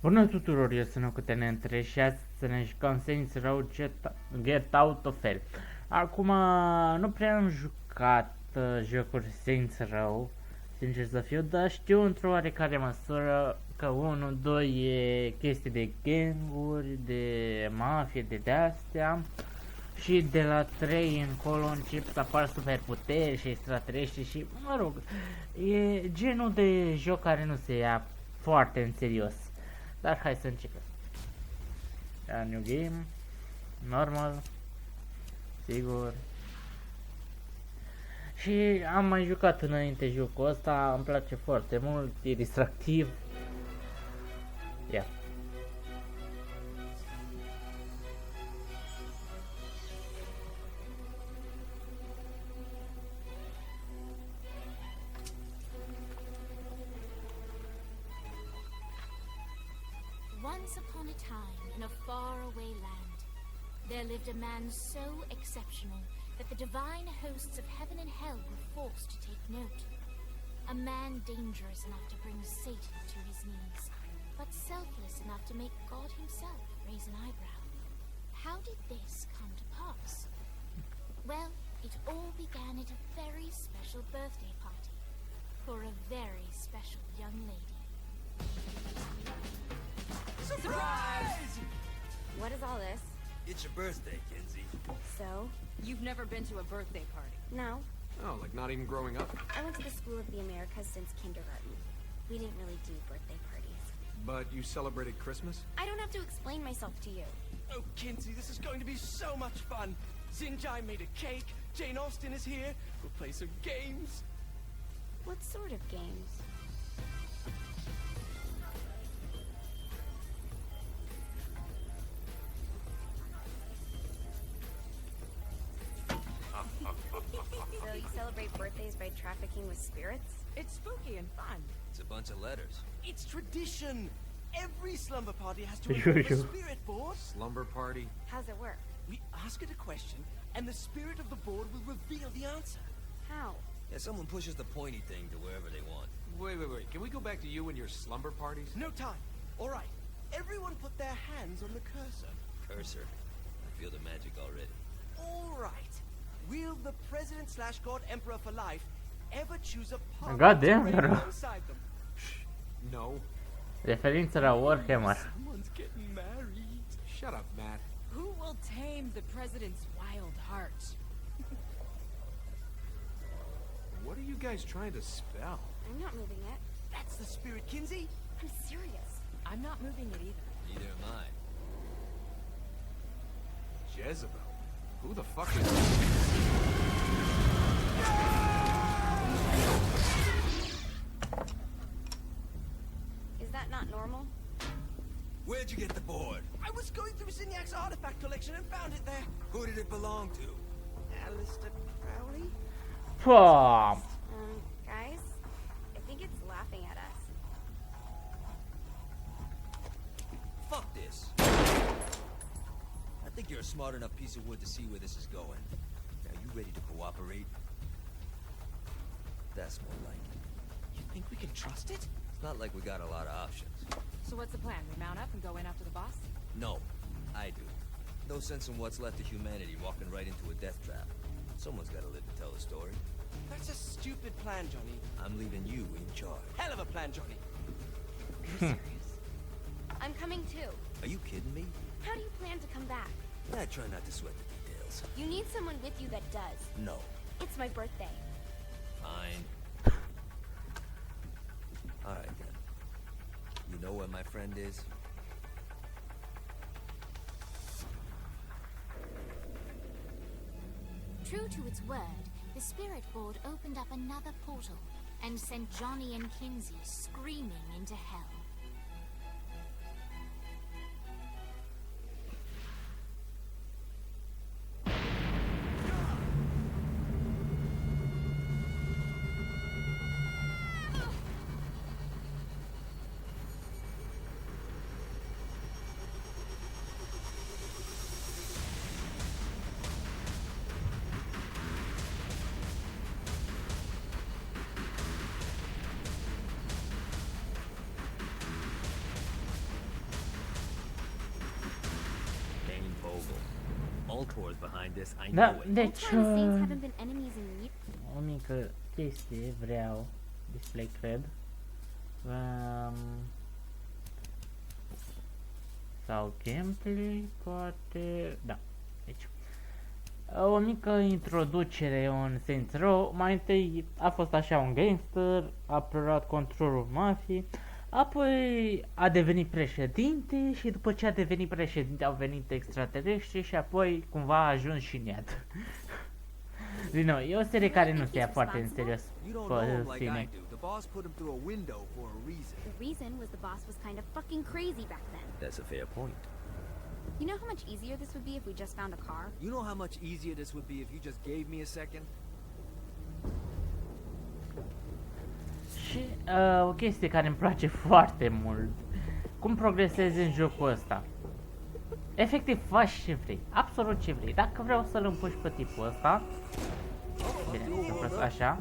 Bună tuturor, eu sunt locotenentred și azi să ne jucăm Saints Row Get Out of Hell. Acum nu prea am jucat jocuri Saints Row, sincer să fiu, dar știu într-o oarecare măsură că 1, 2 e chestii de ganguri, de mafie, de astea. Și de la 3 încolo încep să apar superputeri și extraterestri și, mă rog, e genul de joc care nu se ia foarte în serios. Dar hai să începem. New game, normal, sigur. Și am mai jucat înainte jocul ăsta, îmi place foarte mult, e distractiv. Ia. Once upon a time, in a faraway land, there lived a man so exceptional that the divine hosts of heaven and hell were forced to take note. A man dangerous enough to bring Satan to his knees, but selfless enough to make God himself raise an eyebrow. How did this come to pass? Well, it all began at a very special birthday party for a very special young lady. Surprise! What is all this? It's your birthday, Kinsey. So? You've never been to a birthday party? No. Oh, like not even growing up? I went to the School of the Americas since kindergarten. We didn't really do birthday parties. But you celebrated Christmas? I don't have to explain myself to you. Oh, Kinsey, this is going to be so much fun. Sinjai made a cake, Jane Austen is here, we'll play some games. What sort of games? So you celebrate birthdays by trafficking with spirits? It's spooky and fun. It's a bunch of letters. It's tradition. Every slumber party has to Yo, involve yo. a spirit board. Slumber party? How's it work? We ask it a question, and the spirit of the board will reveal the answer. How? Yeah, someone pushes the pointy thing to wherever they want. Wait. Can we go back to you and your slumber parties? No time. All right. Everyone put their hands on the cursor. Cursor. I feel the magic already. All right. Will the president/god emperor for life ever choose a partner God to damn, reign bro. alongside them? No. Referință la Warhammer. Someone's getting married. Shut up, Matt. Who will tame the president's wild heart? What are you guys trying to spell? I'm not moving it. That's the spirit, Kinsey. I'm serious. I'm not moving it either. Neither am I. Jezebel. Who the fuck is... Is that not normal? Where'd you get the board? I was going through Signac's artifact collection and found it there. Who did it belong to? Alistair Crowley? Pum. Guys? I think it's laughing at us. Fuck this. I think you're a smart enough piece of wood to see where this is going. Now, you ready to cooperate? That's more like it. You think we can trust it? It's not like we got a lot of options. So what's the plan? We mount up and go in after the boss? No, I do. No sense in what's left of humanity walking right into a death trap. Someone's got to live to tell the story. That's a stupid plan, Johnny. I'm leaving you in charge. Hell of a plan, Johnny. Serious? I'm coming too. Are you kidding me? How do you plan to come back? I try not to sweat the details. You need someone with you that does. No. It's my birthday. Fine. Alright then. You know where my friend is? True to its word, the spirit board opened up another portal and sent Johnny and Kinsey screaming into hell. Ultor's behind this, I Da, know it. deci Ultron and Saints haven't been enemies in years. o mică chestie vreau display cred. Sau gameplay, poate, da, aici. O mică introducere în Saints Row. Mai întâi a fost așa un gangster, a preluat controlul mafiei, apoi a devenit președinte și după ce a devenit președinte au venit extraterestri și apoi cumva a ajuns și în iad. Din nou, e o serie care nu se ia foarte în serios You don't pe know him like I sine. do. The boss put him through a window for a reason. The reason was the boss was kind of fucking crazy back then. That's a fair point. You know how much easier this would be if we just found a car? You know how much easier this would be if you just gave me a second? Și o chestie care îmi place foarte mult, cum progresezi în jocul ăsta. Efectiv faci ce vrei, absolut ce vrei. Dacă vreau să-l împușc pe tipul ăsta, bine, să apăs așa,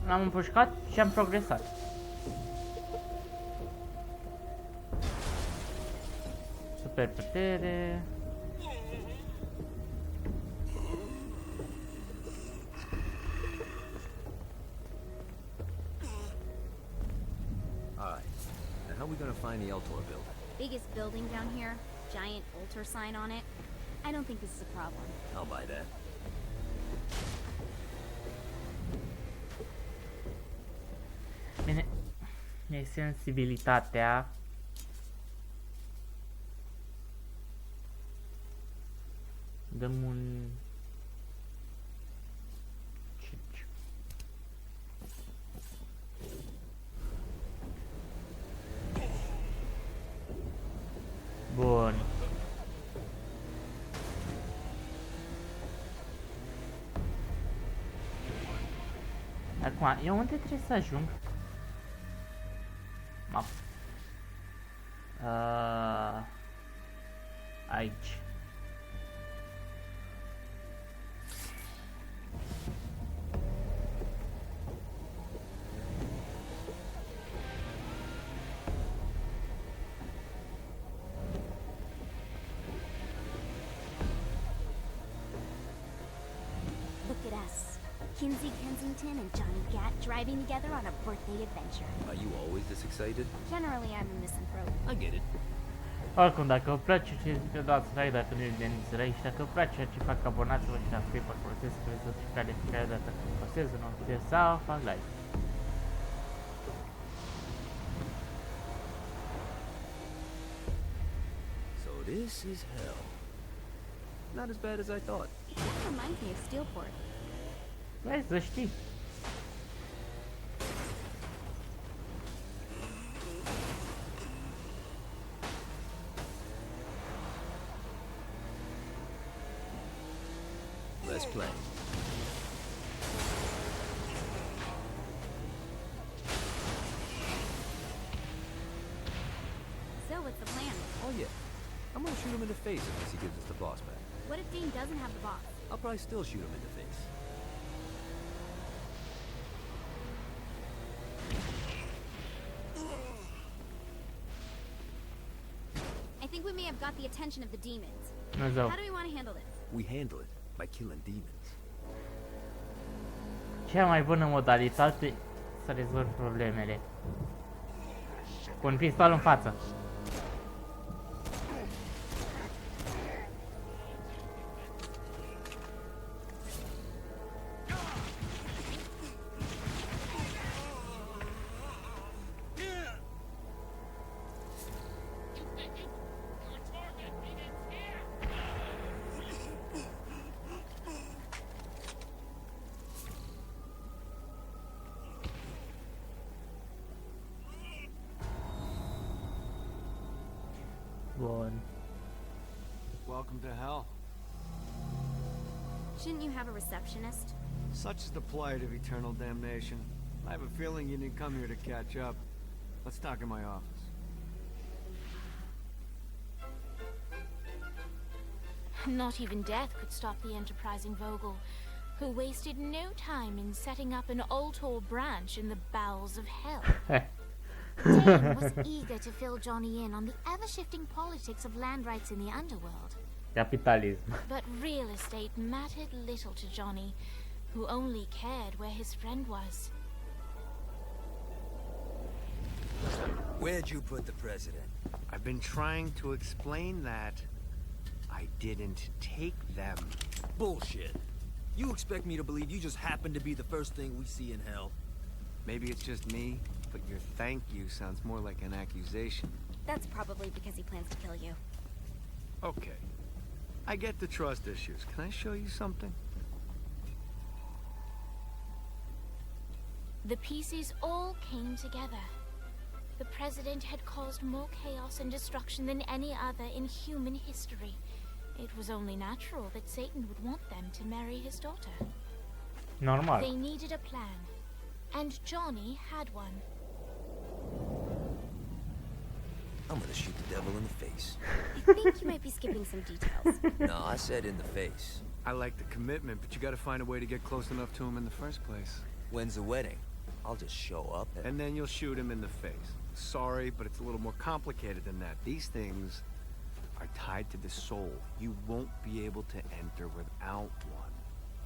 l-am împușcat și am progresat. Super putere. Alright. Now how are we gonna find the Ultor building? Biggest building down here, giant altar sign on it. I don't think this is a problem. I'll buy that. Bine, e sensibilitatea. Dăm un 5. Bun. Acum, eu unde trebuie să ajung? Map. Aici. Look at us. Kinsey Kensington and Johnny Gat driving together on a birthday adventure. Are you always this excited? Generally, I'm a misanthrope. I get it. Oricum, dacă vă place ce zic, dați like, dacă nu e de rai și dacă vă place ce fac, abonați-vă și dacă pe folosesc să veți notificare de fiecare dată când postez un nou video sau fac live. So this is hell. Not as bad as I thought. That reminds me of Steelport. Vrei să știi. Let's play. So, what's the plan? Oh yeah. I'm gonna shoot him in the face unless he gives us the boss back. What if Dean doesn't have the boss? I'll probably still shoot him in the face. I think we may have got the attention of the demons. Dumnezeu. How do we want to handle this? We handle it by killing demons. Cea mai bună modalitate să rezolvi problemele. Cu un pistol în față. Bun. Welcome to hell. Shouldn't you have a receptionist? Such is the plight of eternal damnation. I have a feeling you didn't come here to catch up. Let's talk in my office. Not even death could stop the enterprising Vogel, who wasted no time in setting up an Ultor branch in the bowels of hell. Dane was eager to fill Johnny in on the ever-shifting politics of land rights in the underworld. Capitalism. But real estate mattered little to Johnny, who only cared where his friend was. Where'd you put the president? I've been trying to explain that. I didn't take them. Bullshit. You expect me to believe you just happened to be the first thing we see in hell? Maybe it's just me, but your thank you sounds more like an accusation. That's probably because he plans to kill you. Okay. I get the trust issues. Can I show you something? The pieces all came together. The president had caused more chaos and destruction than any other in human history. It was only natural that Satan would want them to marry his daughter. Normal. They needed a plan, and Johnny had one. I'm gonna shoot the devil in the face. I think you might be skipping some details. No, I said in the face. I like the commitment, but you gotta find a way to get close enough to him in the first place. When's the wedding? I'll just show up And then you'll shoot him in the face. Sorry, but it's a little more complicated than that. These things are tied to the soul. You won't be able to enter without one.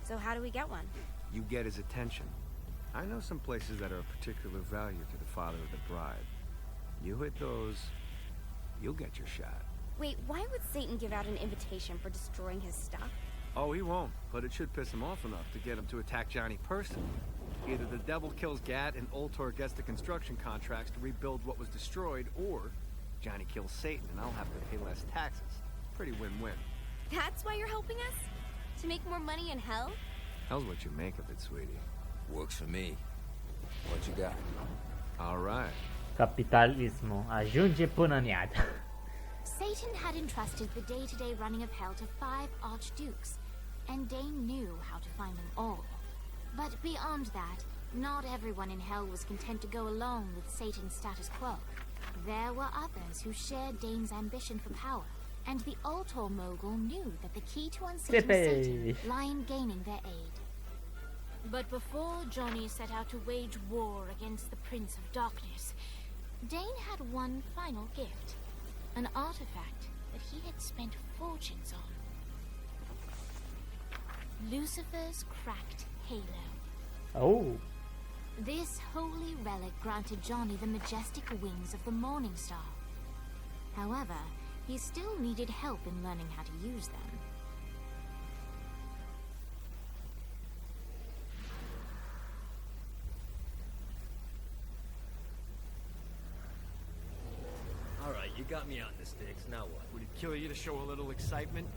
So how do we get one? You get his attention. I know some places that are of particular value to the father of the bride. You hit those, you'll get your shot. Wait, why would Satan give out an invitation for destroying his stuff? Oh, he won't, but it should piss him off enough to get him to attack Johnny personally. Either the devil kills Gat and Ultor gets the construction contracts to rebuild what was destroyed, or Johnny kills Satan and I'll have to pay less taxes. Pretty win-win. That's why you're helping us? To make more money in hell? Hell's what you make of it, sweetie. Works for me. What you got? All right. Capitalismul ajunge până în iad. Satan had entrusted the day-to-day running of hell to 5 archdukes, and Dane knew how to find them all. But beyond that, not everyone in hell was content to go along with Satan's status quo. There were others who shared Dane's ambition for power, and the Ultor mogul knew that the key to unseating Satan lay in gaining their aid. But before Johnny set out to wage war against the Prince of Darkness, Dane had one final gift, an artifact that he had spent fortunes on. Lucifer's cracked halo. Oh, This holy relic granted Johnny the majestic wings of the Morning Star. However, he still needed help in learning how to use them. Alright, you got me out in the sticks, now what? Would it kill you to show a little excitement?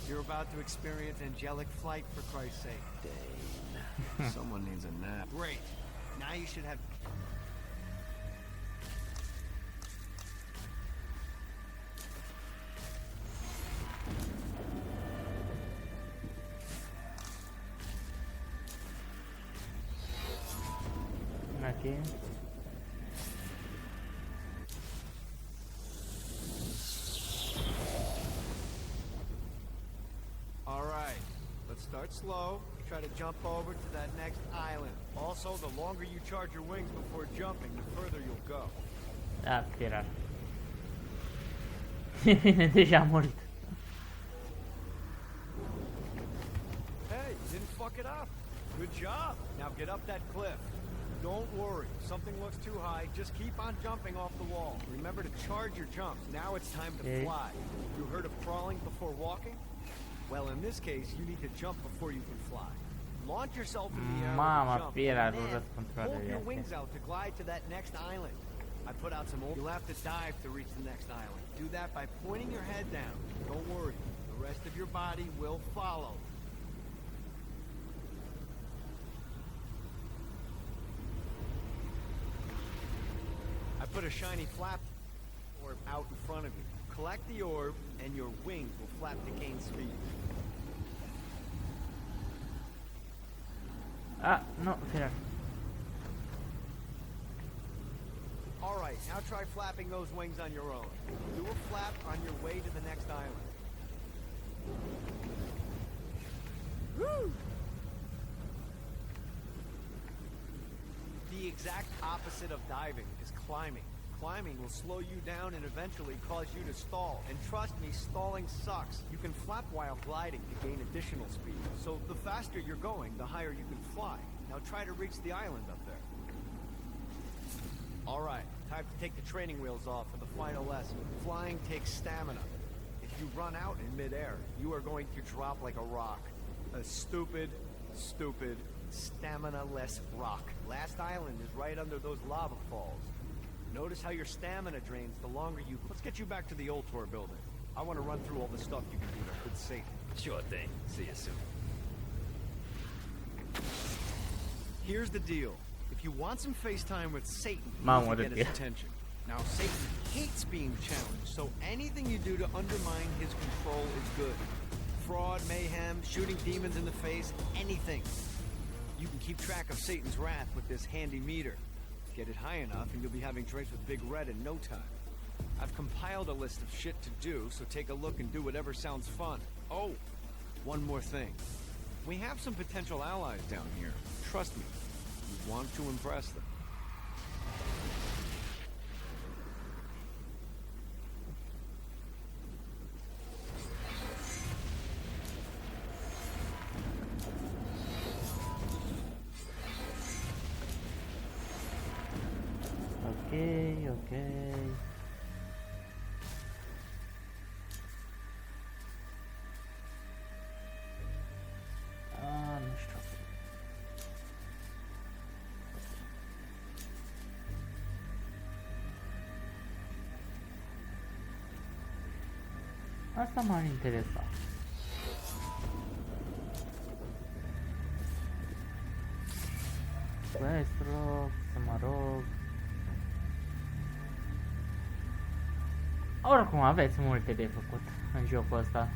You're about to experience angelic flight, for Christ's sake. Dane. Someone needs a nap. Great. Now you should have... aqui. All right. Let's start slow. Try to jump over to that next island. Also, the longer you charge your wings before jumping, the further you'll go. Ah, tirar. Bine, deja mort. Hey, you didn't fuck it up. Good job. Now get up that cliff. Don't worry. If something looks too high, just keep on jumping off the wall. Remember to charge your jumps. Now it's time to Okay. fly. You heard of crawling before walking? Well, in this case, you need to jump before you can fly. Launch yourself in the air Mama, with a jump, Piera, and nu then răspund hold your toate wings astea. out to glide to that next island. I put out some old... You'll have to dive to reach the next island. Do that by pointing your head down. Don't worry. The rest of your body will follow. I put a shiny flap orb out in front of you. Collect the orb, and your wings will flap to gain speed. Ah, nu, tirar. All right, now try flapping those wings on your own. Do a flap on your way to the next island. Woo! The exact opposite of diving is climbing. climbing will slow you down and eventually cause you to stall. And trust me, stalling sucks. You can flap while gliding to gain additional speed. So the faster you're going, the higher you can fly. Now try to reach the island up there. All right, time to take the training wheels off for the final lesson. Flying takes stamina. If you run out in midair, you are going to drop like a rock. A stupid, stamina-less rock. Last island is right under those lava falls. Notice how your stamina drains the longer you... Let's get you back to the old tour building. I want to run through all the stuff you can do to good Satan. Sure thing. See you soon. Here's the deal. If you want some FaceTime with Satan, you Mom, need what to get did his you- attention. Now, Satan hates being challenged, so anything you do to undermine his control is good. Fraud, mayhem, shooting demons in the face, anything. You can keep track of Satan's wrath with this handy meter. Get it high enough and you'll be having drinks with Big Red in no time. I've compiled a list of shit to do, so take a look and do whatever sounds fun. Oh, one more thing. We have some potential allies down here. Trust me, you want to impress them. Ok. Nu știu. Asta m-ar interesa. Quest rog, să mă rog. Oricum aveți multe de făcut în jocul ăsta.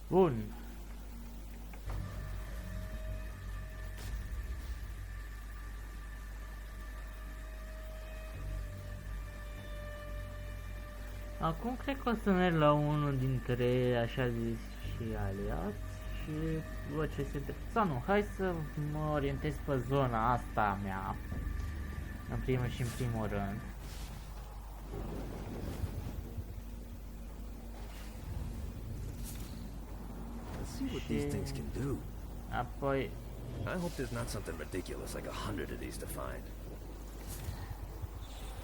Bun. Acum cred că o să merg la unul dintre așa zis și aliați și văd ce se întâmplă. Sau nu, hai să mă orientez pe zona asta a mea. În primul și în primul rând. See what these things can do. Apoi, I hope there's not something ridiculous like 100 of these to find.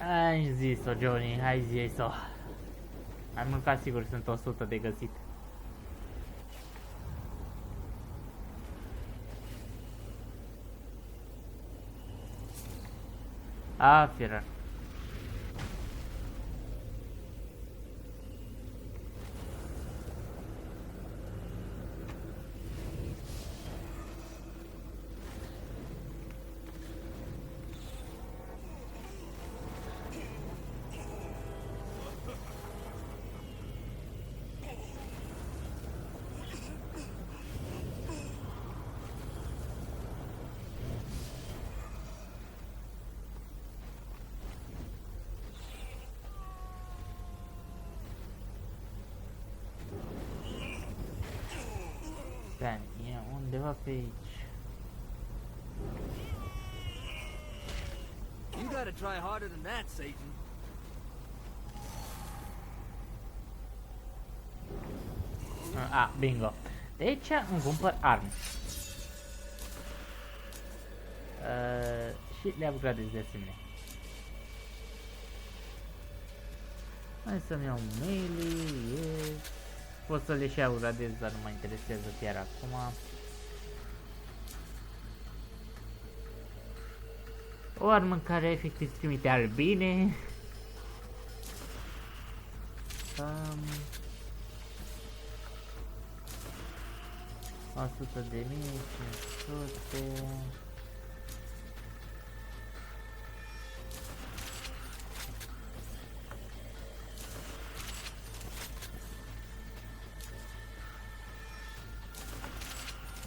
ai zis-o, Johnny, hai zis-o. Ai mâncat sigur, sunt 100 de găsit. A, firă. Stan, e undeva pe aici. You gotta try harder than that, Satan. A, bingo. De aici îmi cumpăr arme. Și le upgradez de asemenea. Hai să-mi iau melee, pot să le și upgradez, dar nu mă interesează chiar acum. O armă care efectiv trimite albine. 100.000, 500.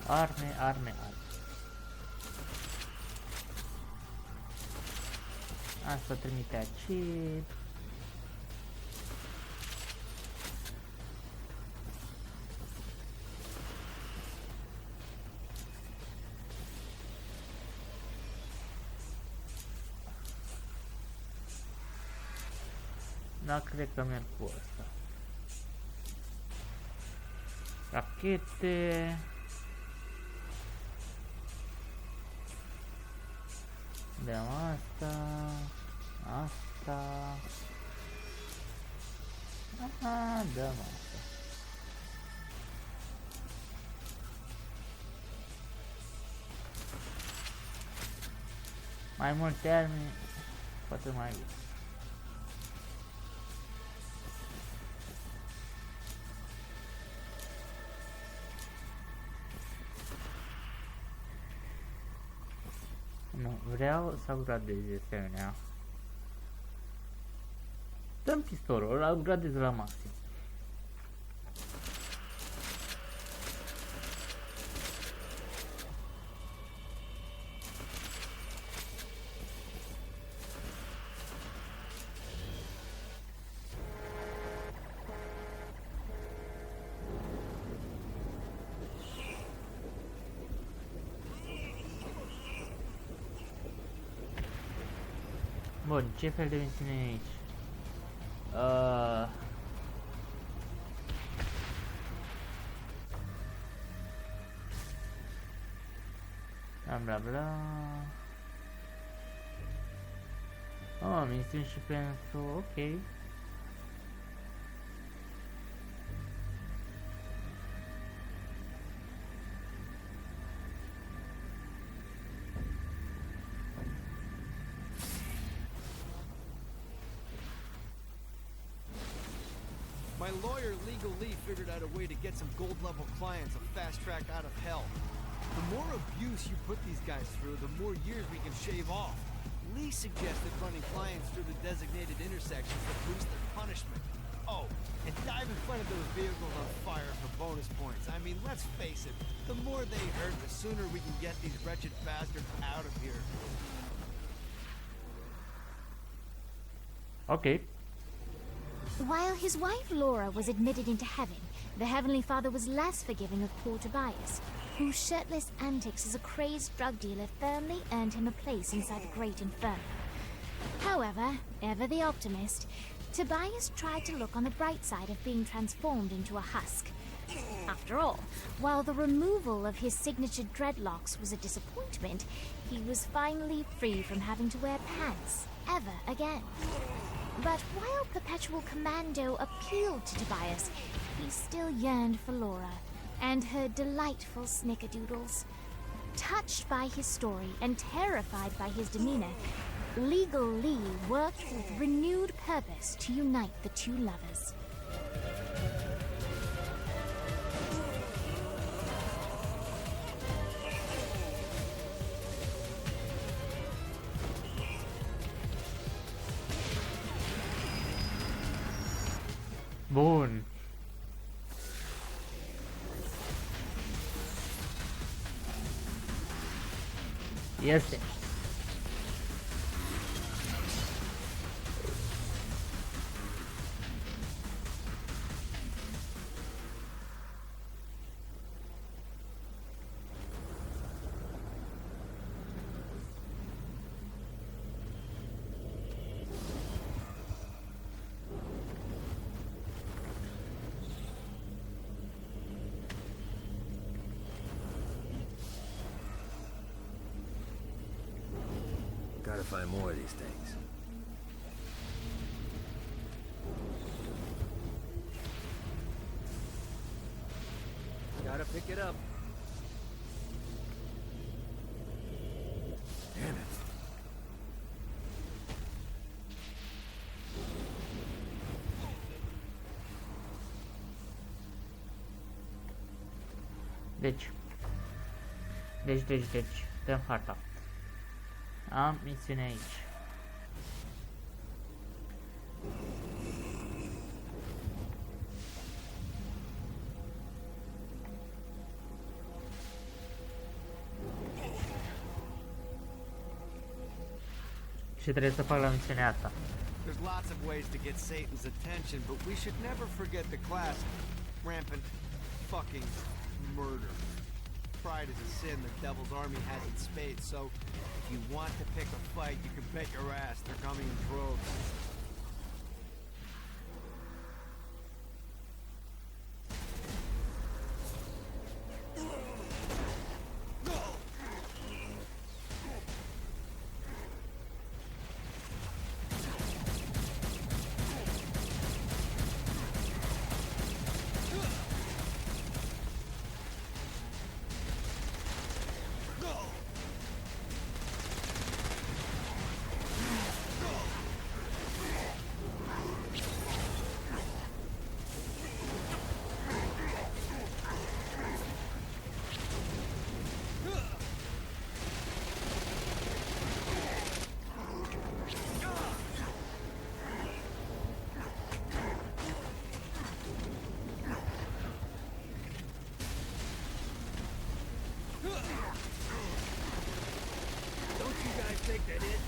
Arme, arme, arme. Asta trimite aici. Da, cred că merg cu asta. Rachete. Dăm asta. Asta. Aha, dăm asta. Mai multe arme, poate mai bine. Nu, vreau să upgradez de asemenea. Dăm pistolul, îl upgradez la maxim. Bun, ce fel de misiune e aici? Bla bla bla. Oh, misiuni și pentru... ok. My lawyer, Legal Lee, figured out a way to get some gold-level clients a fast track out of hell. The more abuse you put these guys through, the more years we can shave off. Lee suggested running clients through the designated intersections to boost their punishment. Oh, and dive in front of those vehicles on fire for bonus points. I mean, let's face it, the more they hurt, the sooner we can get these wretched bastards out of here. Okay. While his wife Laura was admitted into heaven, the Heavenly Father was less forgiving of poor Tobias, whose shirtless antics as a crazed drug dealer firmly earned him a place inside the Great Inferno. However, ever the optimist, Tobias tried to look on the bright side of being transformed into a husk. After all, while the removal of his signature dreadlocks was a disappointment, he was finally free from having to wear pants ever again. But while Perpetual Commando appealed to Tobias, he still yearned for Laura and her delightful snickerdoodles. Touched by his story and terrified by his demeanor, Legal Lee worked with renewed purpose to unite the two lovers. Bun. Este. Gotta find more of these things. Gotta pick it up. Damn it. Deci, dăm harta. Am misiune aici. ce trebuie să fac la misiunea asta. There's lots of ways to get Satan's attention, but we should never forget the classic rampant fucking murder. Pride is a sin the devil's army has in spades, so if you want to pick a fight, you can bet your ass they're coming in droves. Don't you guys think that it?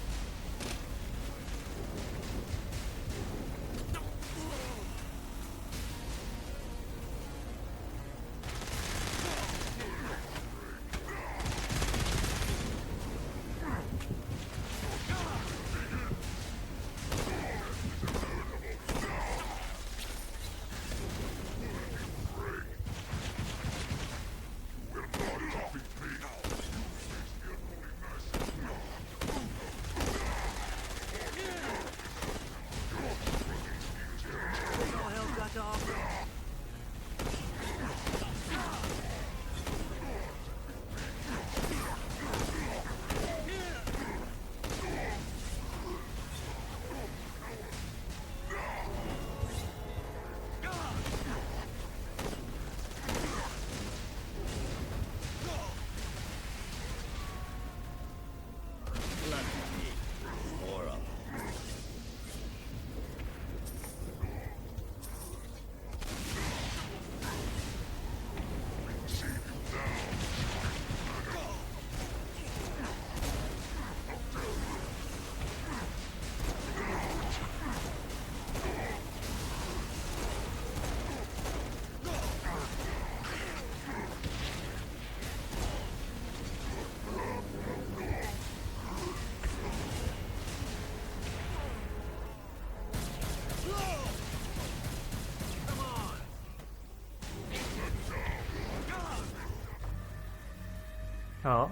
Oh.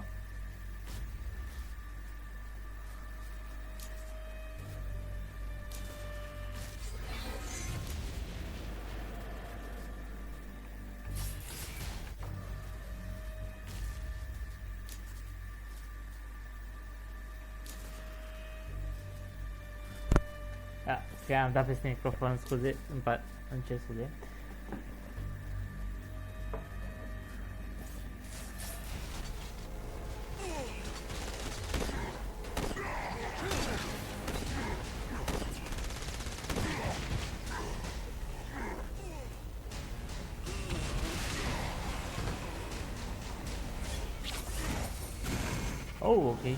Da, am dat peste microfon, scuze, îmi cer scuze. Oh, okay.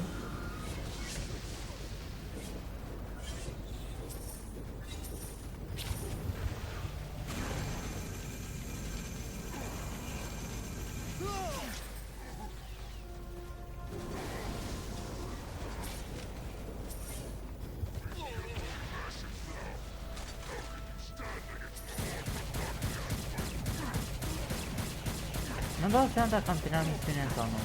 Nu-mi dau seama dacă am terminat misiunea sau nu.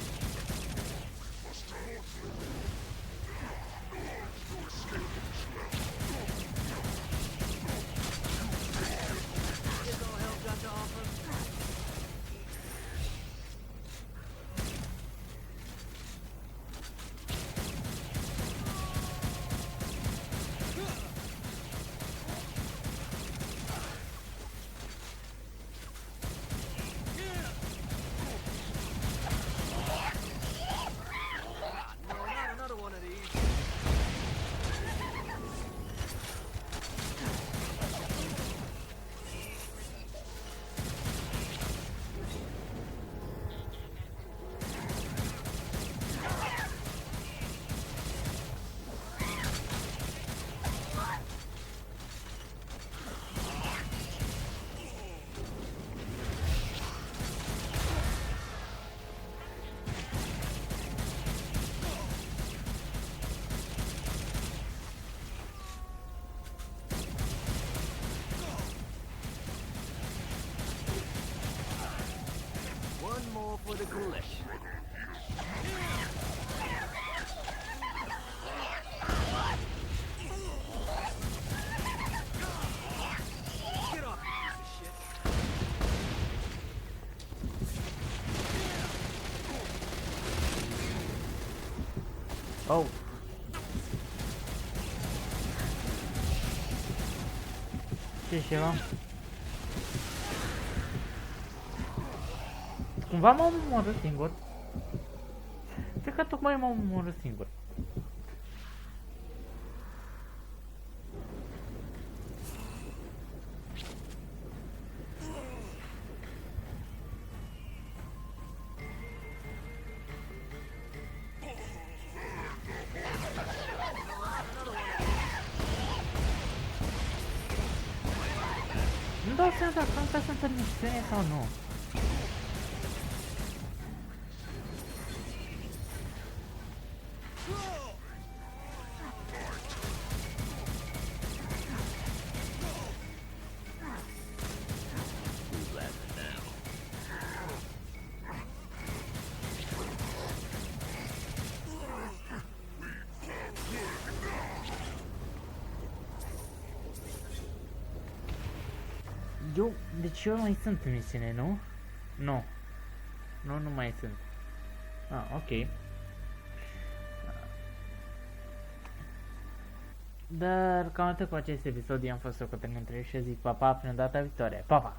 for the collection. Get off, you piece of shit. Oh. Ce ceva? Cumva m-am omorât singur. Cred că tocmai m-am omorât singur. Nu dau seama dacă asta sunt în misiune sau nu. Deci eu mai sunt în misiune, nu? Nu. Nu mai sunt. Ok. Dar cam atât cu acest episod. Eu am fost locotenentred și zic pa, pa, până data viitoare. Pa, pa!